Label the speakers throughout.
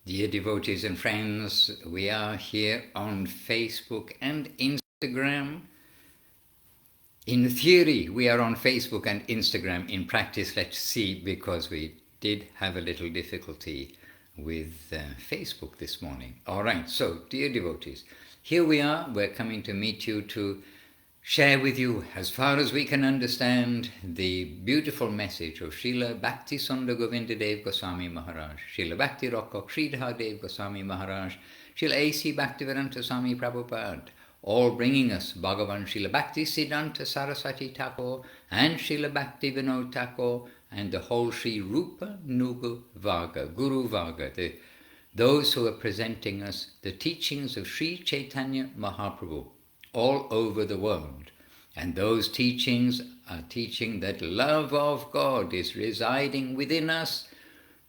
Speaker 1: Dear devotees and friends, we are here on Facebook and Instagram. In theory, we are on Facebook and Instagram. In practice, let's see, because we did have a little difficulty with Facebook this morning. All right, so dear devotees, here we are. We're coming to meet you to share with you, as far as we can understand, the beautiful message of Srila Bhakti Sundar Govindadev Goswami Maharaj, Srila Bhakti Rock Sridhar Dev Goswami Maharaj, Srila A.C. Bhaktivedanta Swami Prabhupada, all bringing us Bhagavan Srila Bhakti Siddhanta Saraswati Thakur and Srila Bhakti Vinod Thakur and the whole Sri Rupa Nuga Varga, Guru Varga, those who are presenting us the teachings of Sri Chaitanya Mahaprabhu all over the world. And those teachings are teaching that love of God is residing within us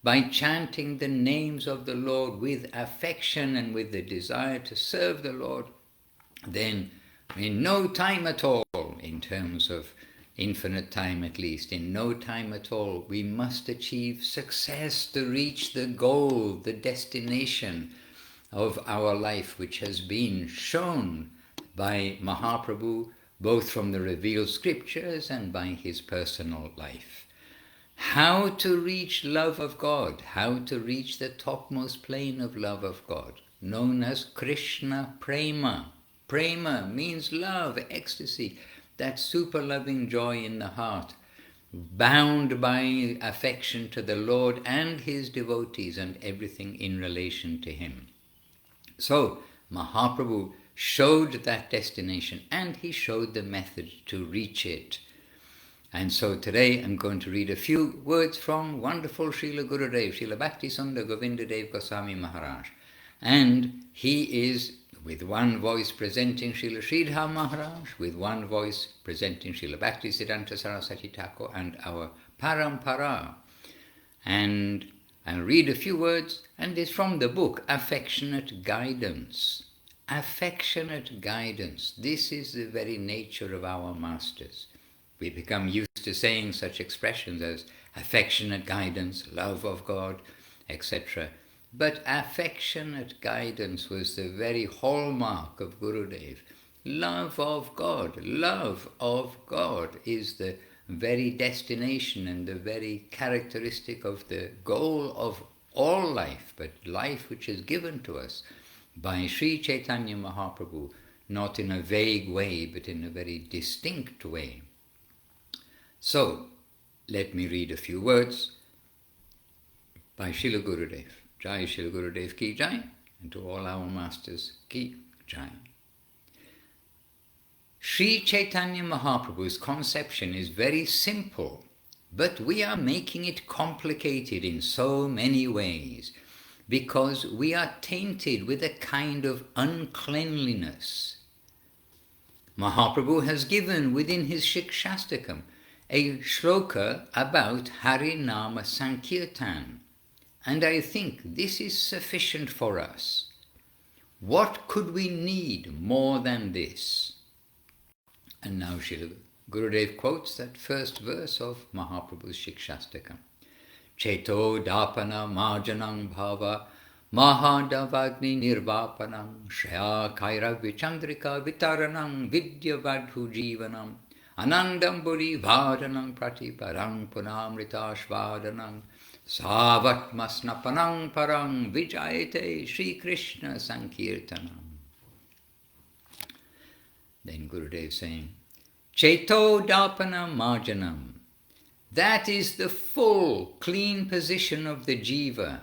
Speaker 1: by chanting the names of the Lord with affection and with the desire to serve the Lord. Then in no time at all, in terms of infinite time at least, in no time at all, we must achieve success to reach the goal, the destination of our life, which has been shown by Mahaprabhu, both from the revealed scriptures and by his personal life. How to reach love of God, how to reach the topmost plane of love of God, known as Krishna Prema. Prema means love, ecstasy, that super loving joy in the heart, bound by affection to the Lord and his devotees and everything in relation to him. So Mahaprabhu showed that destination and he showed the method to reach it. And so today I'm going to read a few words from wonderful Srila Gurudev, Srila Bhakti Sundar Govindadev Goswami Maharaj. And he is with one voice presenting Srila Sridhar Maharaj, with one voice presenting Srila Bhakti Siddhanta Saraswati Thakur and our Parampara. And I'll read a few words, and it's from the book Affectionate Guidance. Affectionate guidance. This is the very nature of our masters. We become used to saying such expressions as affectionate guidance, love of God, etc. But affectionate guidance was the very hallmark of Gurudev. Love of God. Love of God is the very destination and the very characteristic of the goal of all life, but life which is given to us by Sri Chaitanya Mahaprabhu, not in a vague way, but in a very distinct way. So, let me read a few words by Srila Gurudev. Jai Srila Gurudev Ki Jai, and to all our masters Ki Jai. Sri Chaitanya Mahaprabhu's conception is very simple, but we are making it complicated in so many ways, because we are tainted with a kind of uncleanliness. Mahaprabhu has given within his Shikshastakam a shloka about Harinama Sankirtan, and I think this is sufficient for us. What could we need more than this? And now Srila Gurudev quotes that first verse of Mahaprabhu's Shikshastakam. Cheto dapana marjanam bhava mahadavagni nirvapanam shreya kaira vichandrika vitaranam vidya vadhu jivanam anandam buri vadanam pratiparang punamritashvadanam savatmasnapanam parang vijayate Sri Krishna Sankirtanam. Then Gurudev saying, Cheto dapana marjanam. That is the full, clean position of the jiva.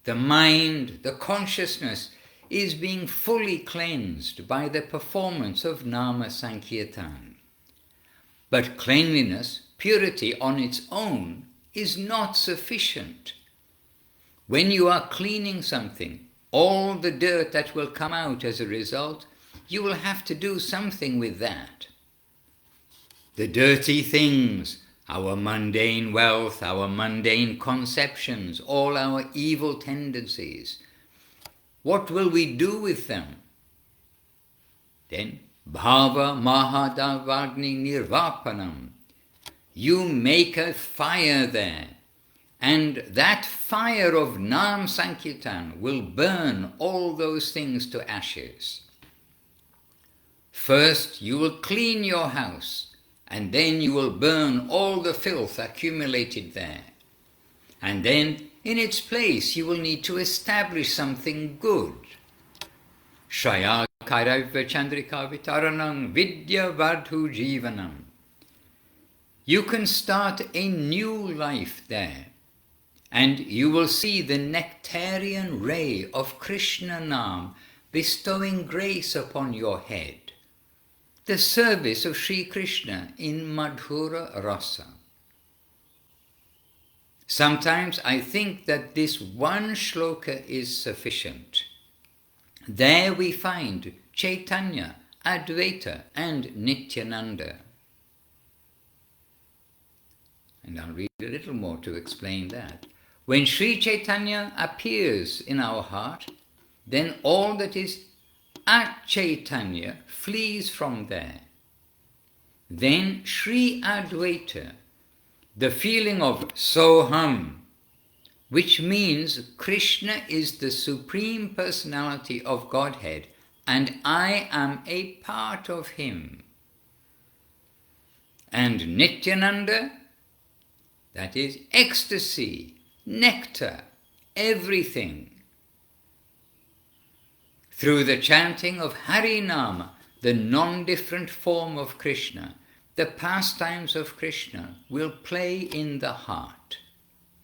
Speaker 1: The mind, the consciousness is being fully cleansed by the performance of Nama Sankirtan. But cleanliness, purity on its own, is not sufficient. When you are cleaning something, all the dirt that will come out as a result, you will have to do something with that. The dirty things, our mundane wealth, our mundane conceptions, all our evil tendencies. What will we do with them? Then, bhava mahadavagni nirvapanam. You make a fire there. And that fire of Nam Sankirtan will burn all those things to ashes. First, you will clean your house, and then you will burn all the filth accumulated there. And then, in its place, you will need to establish something good. Shaya Kairava Chandrika Vitaranam Vidya Vardhu Jivanam. You can start a new life there, and you will see the nectarian ray of Krishna Nam bestowing grace upon your head. The service of Sri Krishna in Madhura Rasa. Sometimes I think that this one shloka is sufficient. There we find Chaitanya, Advaita and Nityananda. And I'll read a little more to explain that. When Sri Chaitanya appears in our heart, then all that is Chaitanya flees from there. Then Sri Advaita, the feeling of Soham, which means Krishna is the Supreme Personality of Godhead and I am a part of him. And Nityananda, that is ecstasy, nectar, everything. Through the chanting of Harinama, the non-different form of Krishna, the pastimes of Krishna will play in the heart.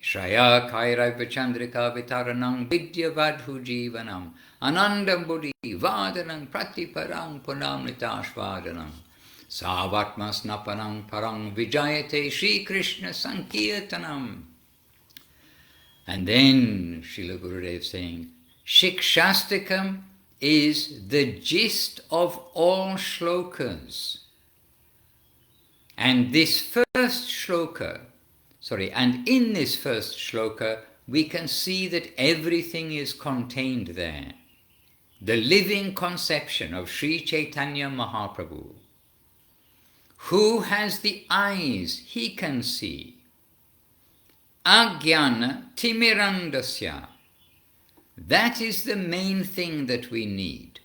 Speaker 1: Shraya Kairava Chandrika Vitaranam Vidya Vadhu Jivanam Anandam Buddhi Vadanam Pratiparang Punamritashvadanam Savatmas Napanam Parang Vijayate Sri Krishna Sankirtanam. And then Srila Gurudev saying, Shikshastikam is the gist of all shlokas. And this first shloka, and in this first shloka, we can see that everything is contained there. The living conception of Sri Chaitanya Mahaprabhu. Who has the eyes, he can see. Ajnana timirandasya. That is the main thing that we need.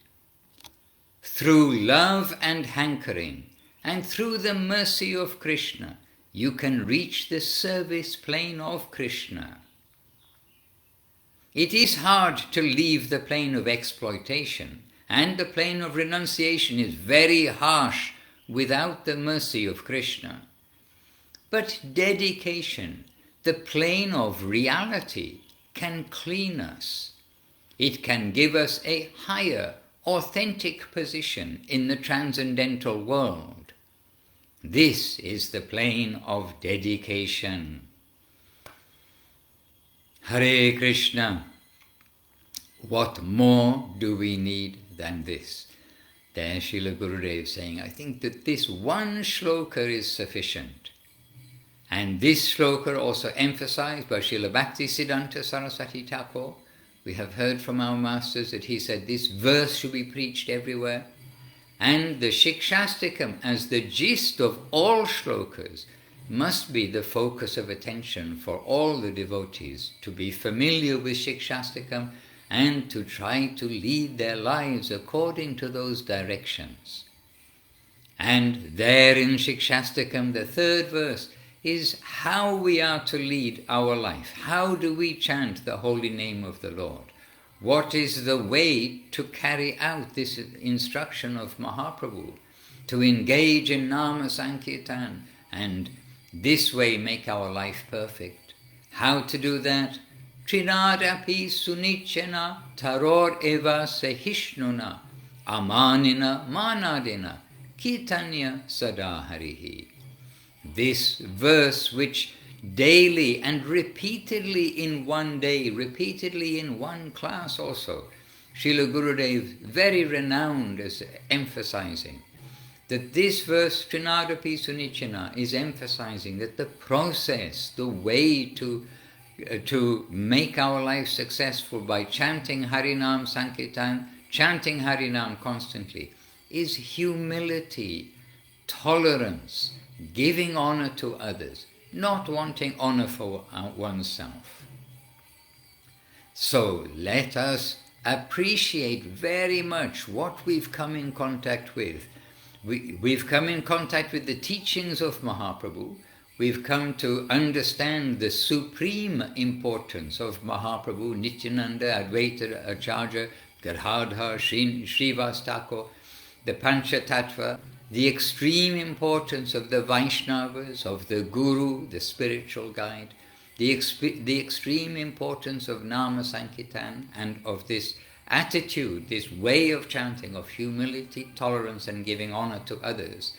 Speaker 1: Through love and hankering, and through the mercy of Krishna, you can reach the service plane of Krishna. It is hard to leave the plane of exploitation, and the plane of renunciation is very harsh without the mercy of Krishna. But dedication, the plane of reality, can clean us. It can give us a higher, authentic position in the transcendental world. This is the plane of dedication. Hare Krishna. What more do we need than this? There Srila Gurudev saying, I think that this one shloka is sufficient. And this shloka also emphasized by Srila Bhaktisiddhanta Saraswati Thakur. We have heard from our masters that he said this verse should be preached everywhere. And the Shikshastikam, as the gist of all shlokas, must be the focus of attention for all the devotees, to be familiar with Shikshastikam and to try to lead their lives according to those directions. And there in Shikshastikam, the third verse, is how we are to lead our life. How do we chant the holy name of the Lord? What is the way to carry out this instruction of Mahaprabhu? To engage in Nama Sankirtan and this way make our life perfect. How to do that? Trinadapi sunichena taror eva sehishnuna amanina manadina kitanya sadaharihi. This verse which daily and repeatedly in one day, repeatedly in one class also, Srila Gurudev, very renowned as emphasizing, that this verse, Trinadapi Sunichana, is emphasizing that the process, the way to make our life successful by chanting Harinam Sankirtan, chanting Harinam constantly, is humility, tolerance, giving honor to others, not wanting honor for oneself. So let us appreciate very much what we've come in contact with. We've come in contact with the teachings of Mahaprabhu. We've come to understand the supreme importance of Mahaprabhu, Nityananda, Advaita Acharya, Gadadhar, Srivas Thakur, the Panchatattva, the extreme importance of the Vaishnavas, of the Guru, the spiritual guide, the extreme importance of Nama Sankirtan, and of this attitude, this way of chanting, of humility, tolerance, and giving honor to others.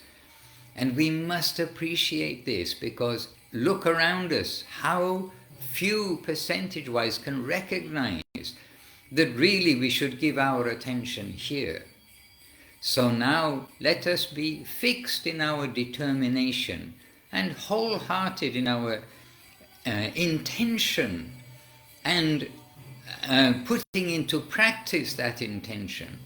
Speaker 1: And we must appreciate this, because look around us, how few percentage-wise can recognize that really we should give our attention here. So now let us be fixed in our determination and wholehearted in our intention, and putting into practice that intention.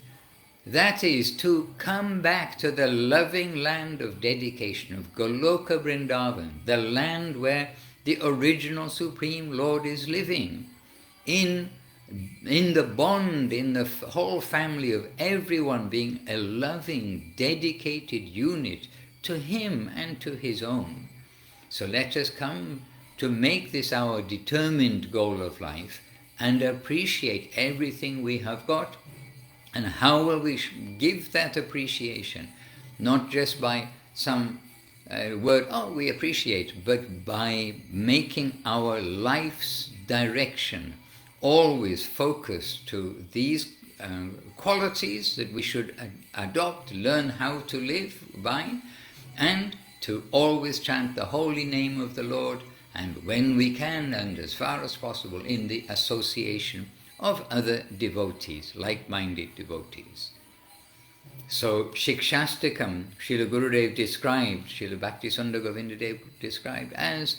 Speaker 1: That is to come back to the loving land of dedication, of Goloka Vrindavan, the land where the original Supreme Lord is living, in the bond, in the whole family of everyone being a loving, dedicated unit to Him and to His own. So let us come to make this our determined goal of life and appreciate everything we have got. And how will we give that appreciation? Not just by some word, oh, we appreciate, but by making our life's direction always focused to these qualities that we should adopt, learn how to live by, and to always chant the holy name of the Lord, and when we can, and as far as possible, in the association of other devotees, like-minded devotees. So Shikshastakam, Srila Gurudev described, Srila Bhaktisundar Govindadev described as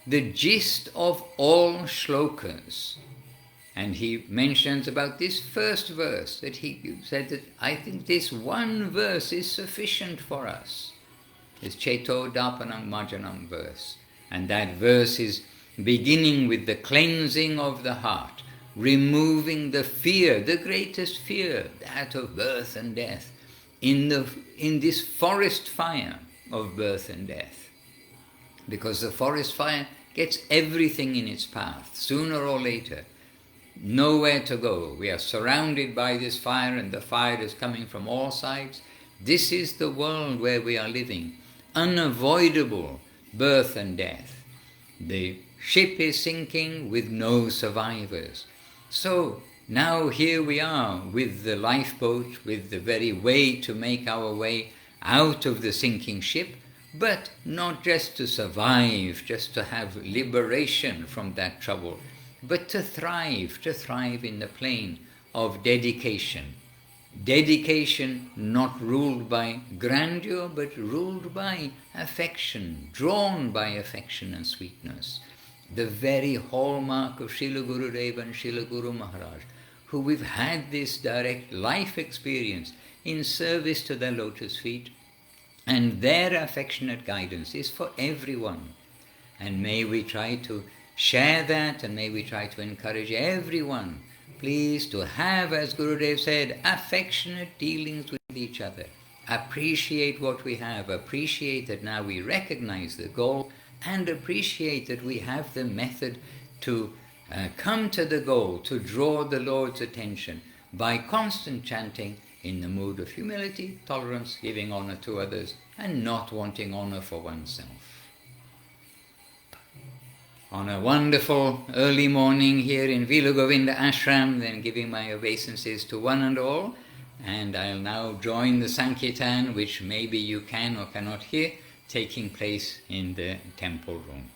Speaker 1: the gist of all shlokas. And he mentions about this first verse, that he said that I think this one verse is sufficient for us. This Cheto Dapanam Marjanam verse. And that verse is beginning with the cleansing of the heart, removing the fear, the greatest fear, that of birth and death, in this forest fire of birth and death. Because the forest fire gets everything in its path, sooner or later. Nowhere to go. We are surrounded by this fire, and the fire is coming from all sides. This is the world where we are living. Unavoidable birth and death. The ship is sinking with no survivors. So now here we are with the lifeboat, with the very way to make our way out of the sinking ship, but not just to survive, just to have liberation from that trouble, but to thrive in the plane of dedication. Dedication not ruled by grandeur, but ruled by affection, drawn by affection and sweetness. The very hallmark of Srila Gurudev and Srila Guru Maharaj, who we've had this direct life experience in service to their lotus feet, and their affectionate guidance is for everyone. And may we try to share that, and may we try to encourage everyone, please, to have, as Gurudev said, affectionate dealings with each other. Appreciate what we have, appreciate that now we recognize the goal, and appreciate that we have the method to come to the goal, to draw the Lord's attention by constant chanting in the mood of humility, tolerance, giving honor to others, and not wanting honor for oneself. On a wonderful early morning here in Vilagovinda Ashram, then giving my obeisances to one and all, and I'll now join the Sankirtan, which maybe you can or cannot hear, taking place in the temple room.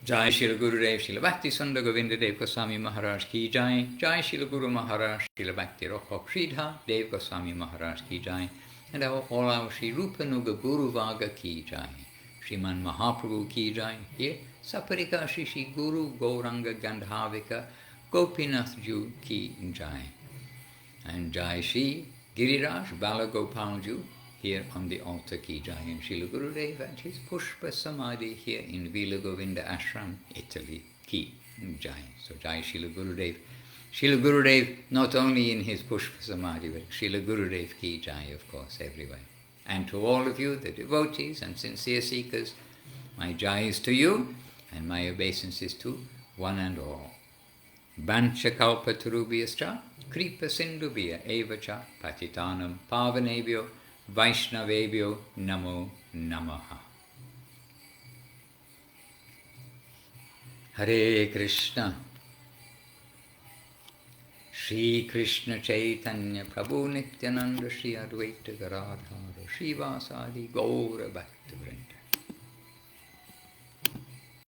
Speaker 1: Jai Srila Gurudev, Srila Bhaktisundar Govindadev Goswami Maharaj ki Jai. Jai Srila Guru Maharaj, Srila Bhakti Rokha Pridha Dev Goswami Maharaj ki Jai. And all our Sri Rupanuga Guru Vaga ki Jai. Sriman Mahaprabhu ki Jai. Here, Saparika Shri Guru Gauranga Gandhavika Gopinath Ju ki Jai. And Jai Shri Giriraj Balagopal Ju. here on the altar ki jai, and Srila Gurudev at his Pushpa Samadhi here in Vila Govinda Ashram, Italy, ki jai. So jai Srila Gurudev. Srila Gurudev not only in his Pushpa Samadhi, but Srila Gurudev ki jai, of course, everywhere. And to all of you, the devotees and sincere seekers, my jais to you, and my obeisances to one and all. Bancha kalpatarubhyascha, kripa sindhubhya evacha, patitanam pavanebhyo, vaishnavebhyo, namo namaha. Hare Krishna, Shri Krishna Chaitanya Prabhu Nityananda Shri Advaita Garadhara Shri Vasadi Gaura Bhakta Vrinda.